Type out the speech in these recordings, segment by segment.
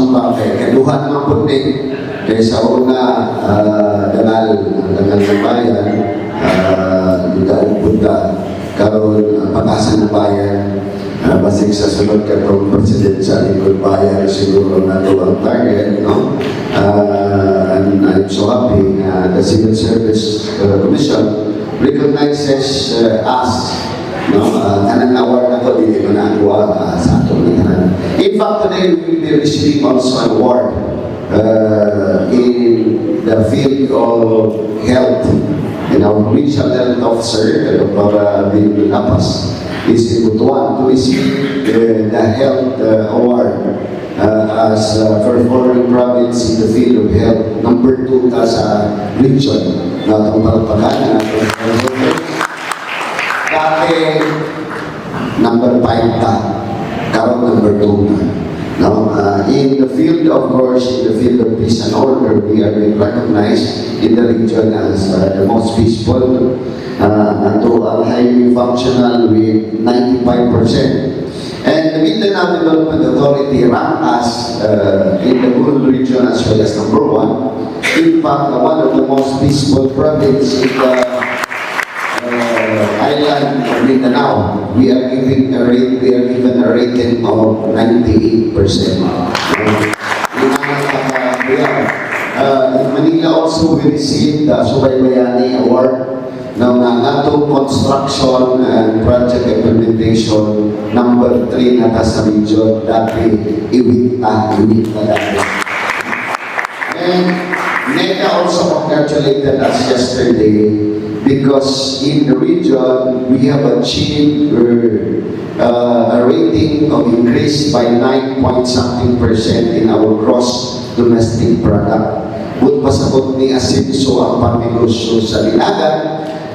pa kay kaduhan mga puti kaya sa una dangal ng bayan daog punta karon pag-asa ng bayan basig sa sunod katong president sa lingkod bayan siguro na ito ang target, no? And I'm so happy the Civil Service Commission recognizes us, no? Kanang award na ito, hindi ko nagawa sa atong lingkaran. In fact, today we will be receiving also an award in the field of health. And our provincial health officer, Dr. Bill Lapas, is in Butuan to receive the health award as performing province in the field of health. Number 2 ta sa region. Na itong palagpagan na dati number 5 ta, karon number 2 na. Now, in the field, of course, in the field of peace and order, we are being recognized in the region as the most peaceful, highly functional with 95%. And the Mindanao Development Authority ranked us in the whole region as well as number 1. In fact, one of the most peaceful province in the island of Mindanao. We are given a rating of 98%. In Manila also we received the Subaybayani Award ng atong construction and project implementation number 3 na ta sa region. Dati iwita dati. And NECA also congratulated us yesterday because in the region we have achieved a rating of increase by 9-point-something% in our gross domestic product. But pasabot ni asenso ang pagnegosyo sa Dinagat,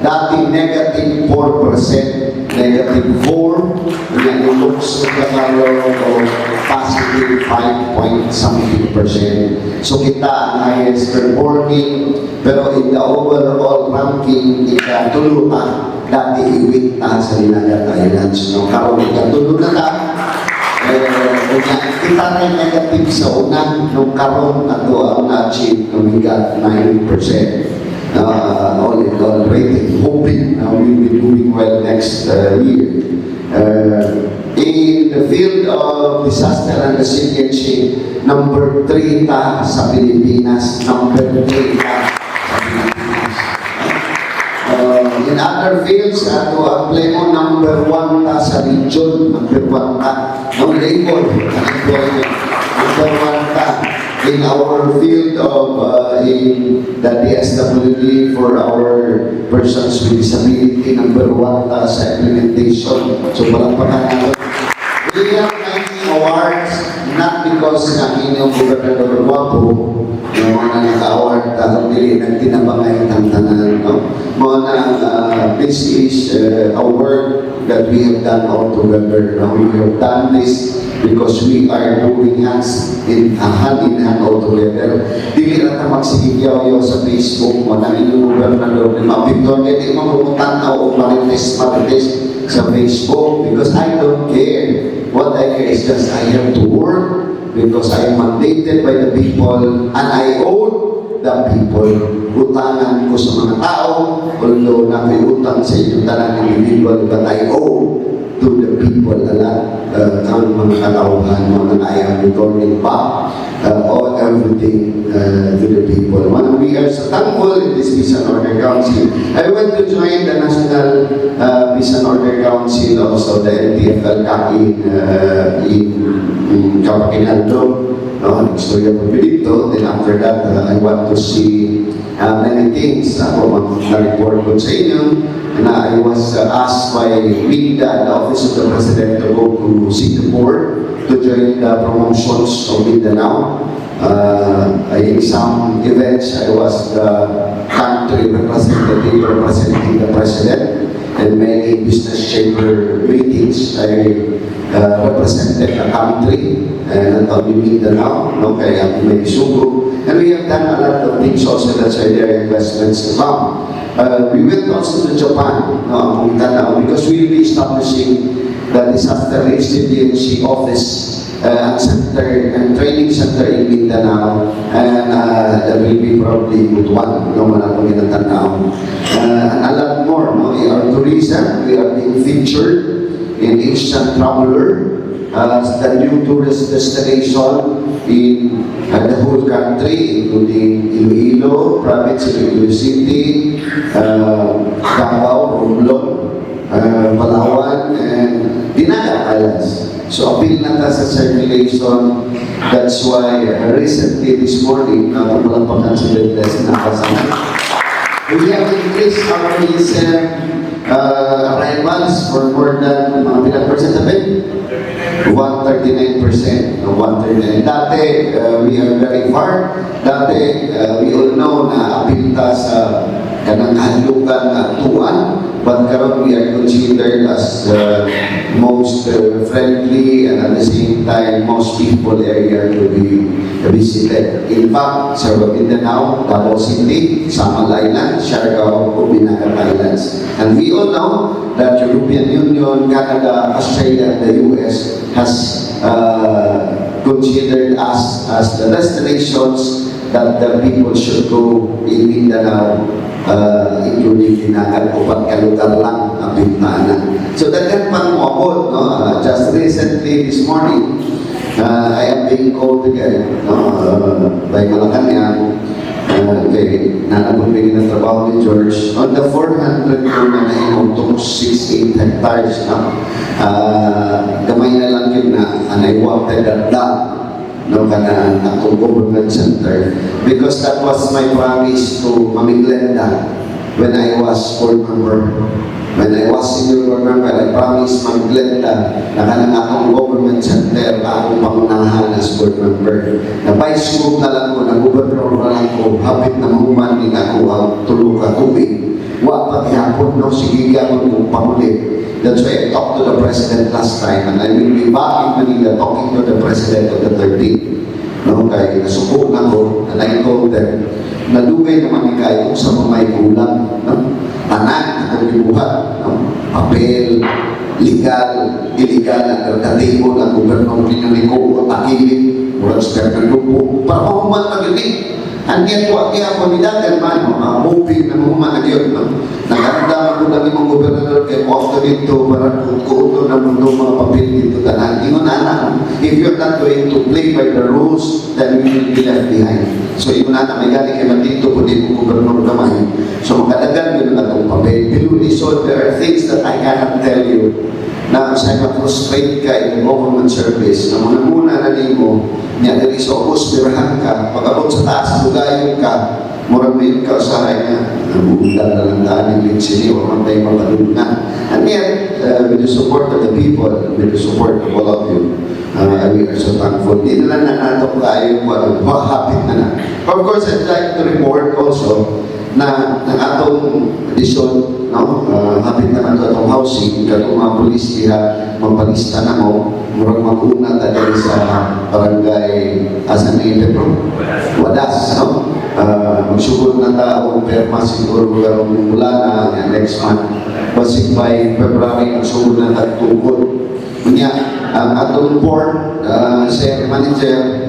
dating negative 4%, negative 4, nilulukso ka karoon o positive 5-point-something%. So kita ang highest performing, pero in the overall ranking, ikatulutan, dati iwit na sa Dinagat Islands. No? Karoon ikatulog na ta, kita na negative sa unang, nung karoon ato ang na-achieve nung hingga 9%. All in all rating, hoping we will be doing well next year. In the field of disaster and resiliency, number 3 ta sa Pilipinas, number 3 ta sa Pilipinas. In other fields, ato ang pleno number 1 ta sa region, number 1 ta. Ang labor, number 1 ta. In our field of in the DSWD for our persons with disability, number 1 ta sa implementation. So palagpakan natin. We have 90 awards, not because ng inyong gobernador Guapo, yung mga naka-award, dahil dili nagtinabangay ng tanan. No? This is a work that we have done all together. We have done this because we are doing hand in hand all together. Dili na ta magsigigyaw sa Facebook mo na inyong gobernador ni Mapintor, hindi mo pumuntan o marites sa Facebook because I don't care. What I care is just I have to work because I am mandated by the people and I owe the people. Utangan ko sa mga tao, although na may utang sa inyong talang individual, but I owe to the people a lot. Ang mga katauhan, mga I am returning back all everything to the people. When we are so thankful in this Peace and Order Council, I went to join the National Peace and Order Council, also the NTFL in Capakinaldo. Istorya po dito. Then after that, I want to see many things. Ako mag-report ko sa inyo na I was asked by WINDA, the Office of the President, to go to Singapore to join the promotions of Mindanao. In some events, I was the country representative representing the President, and many business chamber meetings. I represented the country and not only Mindanao, no, kaya may sugo. And we have done a lot of things also, that's why there are investments to come. We went also to Japan, no, because we will be establishing the Disaster Resiliency Office center and training center in Mindanao, and that will be probably good one, no, malapang Mindanao. And a lot more, no, in our tourism, we are being featured in Asian Traveler, the new tourist destination in the whole country, including Iloilo, province of Iloilo City, Davao, Romblon, Palawan, and Dinagat Islands. So appeal na ta sa circulation. That's why recently this morning, napapalapakan sa Bedles na kasama. We have increased our recent arrivals for more than mga bilang percent 139%. 139. Dati, we are very far. Dati, we all know na apilta sa kanang halugan na tuan, but karon we are considered as most friendly and at the same time most peaceful area to be visited. In fact, sa Mindanao, Davao City, Samal Island, Siargao, Binagat Islands. And we all know that European Union, Canada, Australia, and the US has considered us as the destinations that the people should go in Mindanao, including Dinagat, upat kalugar lang ang bintana. So daghan pang moabot, no? Just recently this morning, I am being called again, no? By Malacanang, kay nanabagay ng trabaho ni George on the 400 ko na nainutong 6-8 hectares, no? Gamay na lang yun na anay-water that dam, no, kana akong government center, because that was my promise to Mami Glenda when I was board member. When I was senior board member, I promised Mami Glenda na kanang akong government center na akong pangunahan as board member. Na vice group na lang ko, na gobernador na lang ko, hapit na mahuman din ako ang tulog ka tubig. Wa paghihapon, no, sige gyapon kong pangulit. That's why I talked to the President last time, and I will be back in Manila talking to the President of the 13th. No, kaya nasuko na ko, and I told them, nadugay naman kayo sa mga may kulang. No? Tanan, akong gibuhat. No? Papel, legal, illegal, ang katimo ng gobernador pinaniko, takilin, murang sa grupo, para mahuman na gini. And yet, wag kaya ako nilagan man, hoping na mahuman na yun. No? Nagkaramdaman ko lang yung gobernador kay Costa dito para kuto na mundo mga papel dito tanan. Ingon na, if you're not going to play by the rules, then we will be left behind. So ingon na, may galing kay Matito po din kung gobernador naman. So makadagan yun na itong papel. Piluli, so there are things that I cannot tell you na sa frustrate ka in the government service na muna na nimo niya dali sa ospirahan ka, pag-abot sa taas, lugayon ka, murang may kausahay na nabubulan na lang daan ng linsini o man tayo magkalunan. And yet, with the support of the people, with the support of all of you, we are so thankful. Hindi na lang nanatong tayo makahapit na na. Of course, I'd like to report also na ng atong edisyon, no? Hapit naman ito atong housing, katong mga pulis diha, magpalista na mo, murag mag-una tayo sa barangay asan ni Pedro? Wadas, no? Magsugod na tao, perma siguro karong mula na next month. Basig by February, magsugod na tagtugod. Kunya, ang atong board, sir, manager,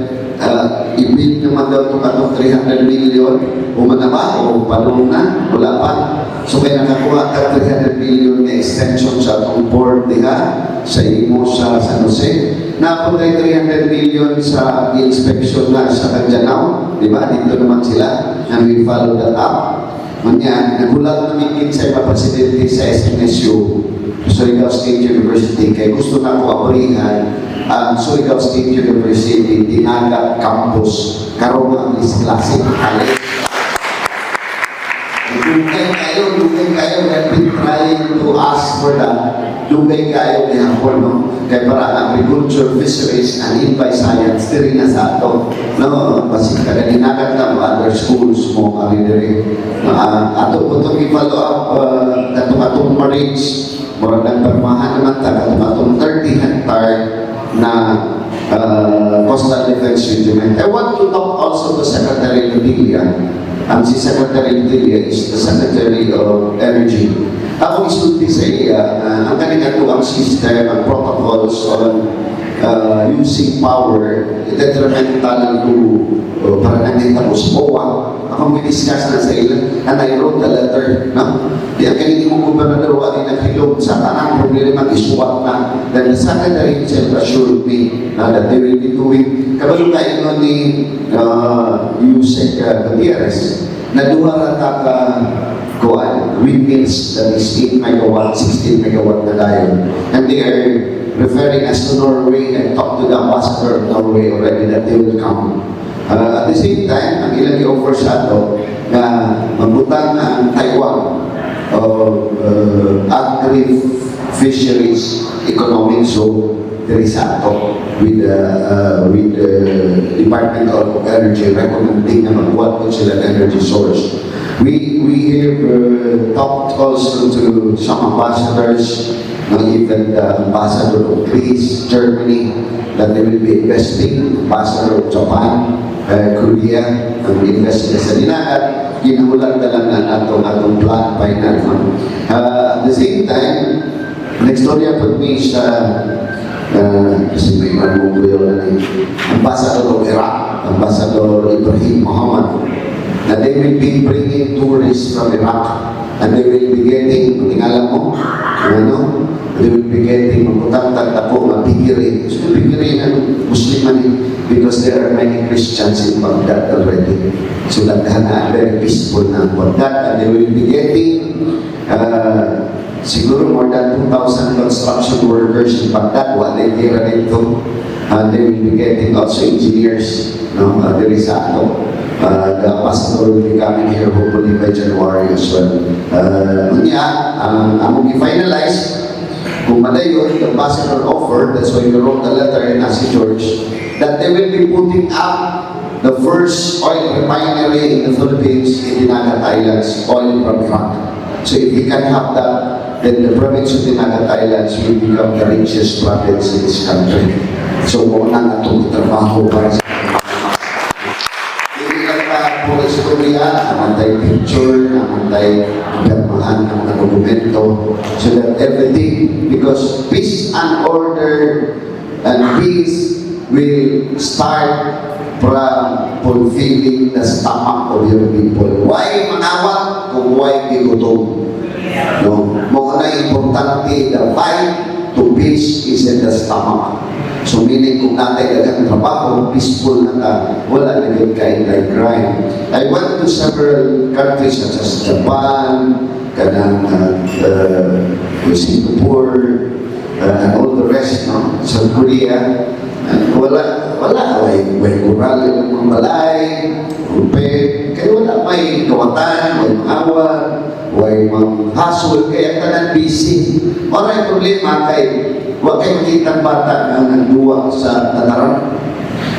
i-build naman daw itong atong 300 million o manaba o palong na, wala pa. So kaya nakakuha ka 300 million na extension sa atong board diha sa imo sa San Jose. Napunta 300 million sa inspection na sa Canjanao, di ba? Dito naman sila, and we follow that up. Manya, nagulat namin sa iba presidente sa SMSU, Surigao State University, kaya gusto na ko aborihan ang Surigao State University Dinagat Campus karon ang klase college. Dugay kayo, have been trying to ask for that. Dugay kayo ni Hapon, no? Kaya para agriculture, fisheries, and invite science, diri na sa ato. No, basig ka na dinagat na other schools mo, kami diri. Ato po itong i-follow up, atong marriage, murag ng permahan naman ta, atong 30 hectare na coastal defense regiment. I want to talk also to Secretary Padilla. Si Secretary Padilla is the Secretary of Energy. Ako isulti sa iya, ang kanina ko ang system, ang protocols on using power, detrimental to para nakita ko sa COA. Ako discuss na sa ilan, and I wrote a letter, no? Di ang kanini mong gobernador, wali naghilog sa tanang problema, isuwat na. Then the Secretary himself assured me that they will be doing, kabalo kayo nun ni Yusek Gutierrez, na duha rata ka kuan, windmills that is 8 megawatt, 16 megawatt na dayon. And they are referring us to Norway and talk to the ambassador of Norway already that they will come. At the same time, ang ilang i-offer sa ato na magbutang ang Taiwan of agri-fisheries economic zone diri sa ato with the Department of Energy recommending na magbuhat po sila ng energy source. We have talked also to some ambassadors, even the ambassador of Greece, Germany, that they will be investing, ambassador of Japan, Korea, ang invest sila sa dinagat, ginulat na lang na atong plan final. At the same time, next story po me sa kasi may manubuyo na ni Ambassador of Iraq, Ambassador Ibrahim Muhammad, that they will be bringing tourists from Iraq and they will be getting, tingala mo, ano, they will be getting magputang-tagta po, mapigirin. So, mapigirin ang Musliman because there are many Christians in Baghdad already. So, lagdahan na very peaceful na Baghdad and they will be getting siguro more than 2,000 construction workers in Baghdad. Wala tira nito. And they will be getting also engineers, no, there is ato. The pastor will be coming here hopefully by January as well. Ang i-finalize, kung malayo, the ambassador offered, that's why we wrote a letter in Nasi George, that they will be putting up the first oil refinery in the Philippines, in Dinagat Islands, oil from Iraq. So if we can have that, then the province of Dinagat Islands will become the richest province in this country. So muna na itong trabaho para sa po istorya, namantay picture, namantay permahan ng mga dokumento, so that everything, because peace and order and peace will start from fulfilling the stomach of your people. Why manawat kung why bigutom? No? Mga na importante, the fight to peace is in the stomach. So meaning kung natin dagang trabaho, peaceful na ta, wala na yung kind like crime. I went to several countries such as Japan, Singapore, and all the rest, no? South Korea, wala, may kural ng mga balay, rupe, kaya wala may kawatan, may awat, may hasol, kaya tanan busy. Wala yung problema kay huwag kayo makitang bata na nagduwa sa tataran.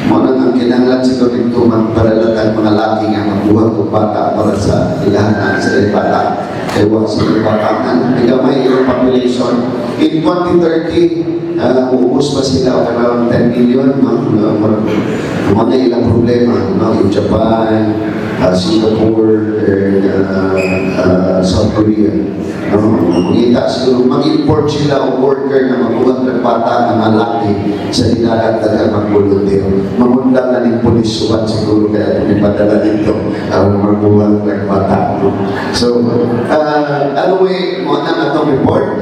Muna ang kinanglan siguro dito magparalatang mga laki nga magbuhat ng bata para sa ilahan sa bata. Kaya huwag sa bata na nagamay yung population. In 2030, uubos pa sila around 10 million. Mga ilang problema. In Japan, Singapore, South Korea. Makita siguro, mag-import sila o worker na magbuhat ng bata na malaki sa dinagat na mag-volunteer. Magundang na ng polis suwan siguro kaya pumipadala dito ang magbuhat ng bata. So, anyway, mga na itong report,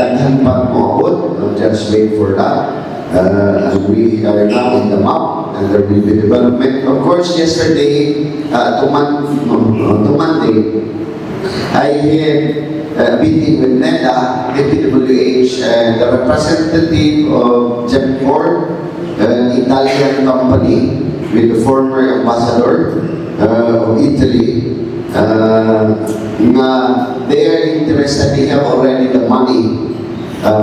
daghan pa mo abot, just wait for that. And we are now in the map and there will be development. Of course, yesterday, to Monday, I had a meeting with NEDA, DPWH, and the representative of Gemford, an Italian company with the former ambassador of Italy. They are interested, they have already the money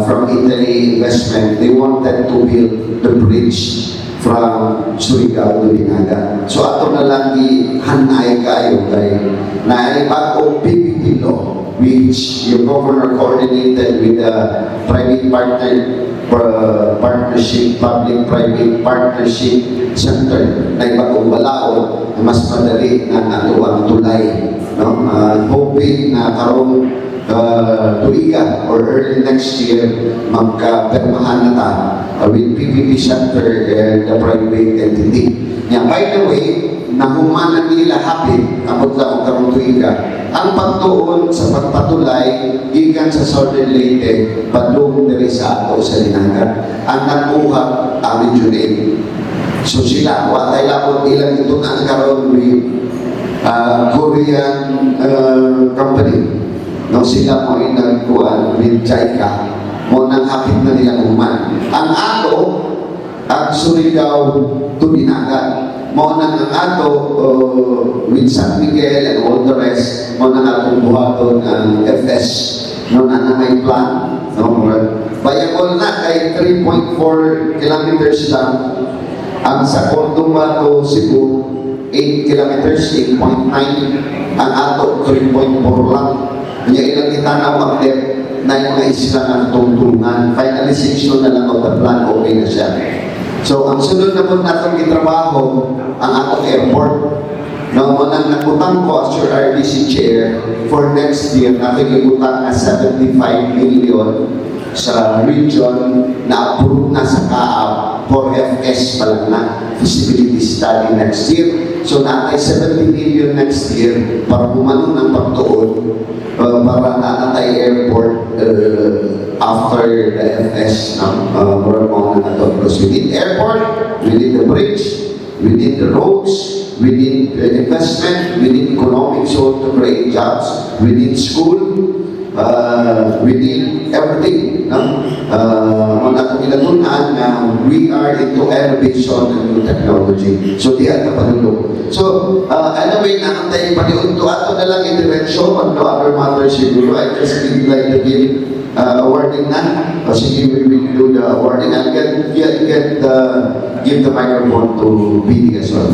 from Italy investment. They wanted to build the bridge from Surigao to Dinagat. So ato na lang i-hanay kayo kay naibag o PPP law, which your governor coordinated with the private partnership, public-private partnership center na ibagong balao na mas madali na nato ang tulay. No? Hoping na karong tuiga or early next year, magkapermahan na ta with PPP Center and the private entity. Yeah, by the way, nahumanan nila hapit, abot lang ang karong tuiga, ang pagtuon sa pagpatulay gikan sa Southern Leyte, padung diri sa ato sa Linagan. Ang nakuha amin yun. So sila, watay labot ilang ito na karon with Korean company. No, sila mo inagkuhan with JICA. Mo nang hapit na nilang human. Ang ato, ang Surigao to Dinagan. Mo nang ang ato with San Miguel and all the rest, mo nang atong buhaton ang FS. No, na may plan. No, bayagol na kay 3.4 kilometers lang. Ang sa Cordova to Cebu, 8 kilometers, 8.9. Ang ato, 3.4 lang. Kanya ilang itanaw ang depth na yung mga isla ng tungtungan. Finalization na lang of the plan, okay na siya. So, ang sunod na po natong itrabaho, ang atong airport. No, manang nakutang ko as your RDC chair for next year, nakikibutang na 75 million sa region na approve na sa CAAP for FS pa lang na feasibility study next year. So natay 70 million next year para bumanon ng pagtuon para natay airport after the FS more more na ito. Because we need airport, we need the bridge, we need the roads, we need investment, we need economic zone to create jobs, we need school, we need everything. No? Magkakilatunan na we are into innovation and new technology. So, di at napanulog. So, anyway, nakantay paniunto ato na lang intervention on the other matters siguro. I just would like to give awarding na. Sige, we will do the awarding. I'll give the microphone to PD as well.